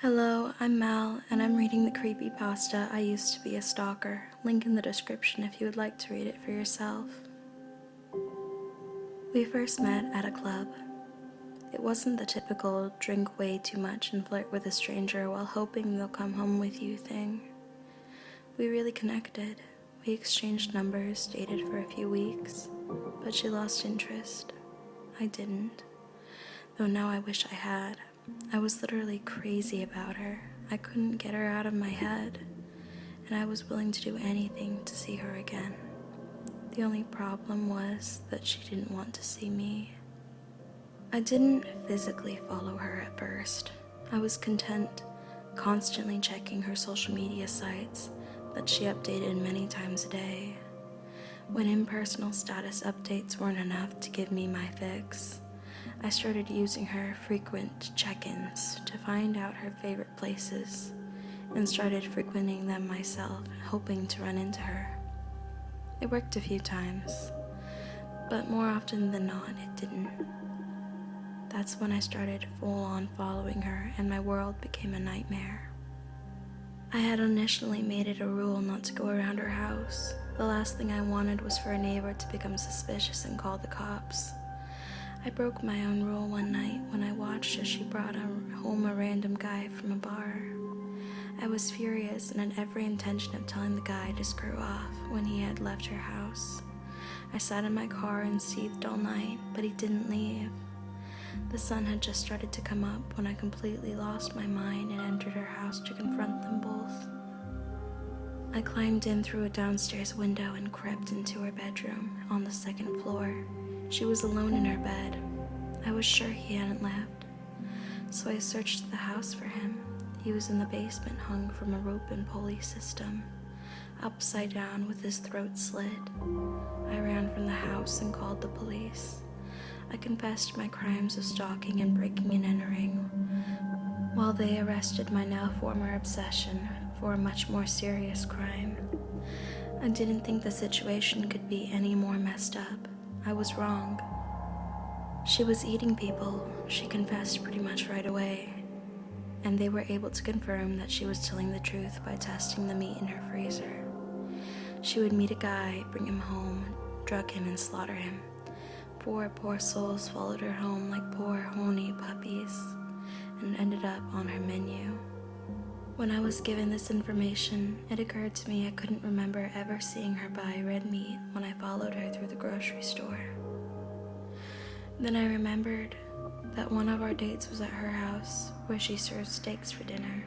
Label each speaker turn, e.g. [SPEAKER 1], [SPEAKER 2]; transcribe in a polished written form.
[SPEAKER 1] Hello, I'm Mel, and I'm reading the Creepypasta I Used to Be a Stalker. Link in the description if you would like to read it for yourself. We first met at a club. It wasn't the typical drink way too much and flirt with a stranger while hoping they'll come home with you thing. We really connected. We exchanged numbers, dated for a few weeks, but she lost interest. I didn't, though now I wish I had. I was literally crazy about her. I couldn't get her out of my head, and I was willing to do anything to see her again. The only problem was that she didn't want to see me. I didn't physically follow her at first. I was content constantly checking her social media sites that she updated many times a day. When impersonal status updates weren't enough to give me my fix, I started using her frequent check-ins to find out her favorite places and started frequenting them myself, hoping to run into her. It worked a few times, but more often than not, it didn't. That's when I started full-on following her and my world became a nightmare. I had initially made it a rule not to go around her house. The last thing I wanted was for a neighbor to become suspicious and call the cops. I broke my own rule one night when I watched as she brought home a random guy from a bar. I was furious and had every intention of telling the guy to screw off when he had left her house. I sat in my car and seethed all night, but he didn't leave. The sun had just started to come up when I completely lost my mind and entered her house to confront them both. I climbed in through a downstairs window and crept into her bedroom on the second floor. She was alone in her bed. I was sure he hadn't left, so I searched the house for him. He was in the basement, hung from a rope and pulley system, upside down with his throat slit. I ran from the house and called the police. I confessed my crimes of stalking and breaking and entering, while they arrested my now former obsession for a much more serious crime. I didn't think the situation could be any more messed up. I was wrong. She was eating people, she confessed pretty much right away, and they were able to confirm that she was telling the truth by testing the meat in her freezer. She would meet a guy, bring him home, drug him and slaughter him. 4 poor souls followed her home like poor horny puppies and ended up on her menu. When I was given this information, it occurred to me I couldn't remember ever seeing her buy red meat when I followed her through the grocery store. Then I remembered that one of our dates was at her house, where she served steaks for dinner.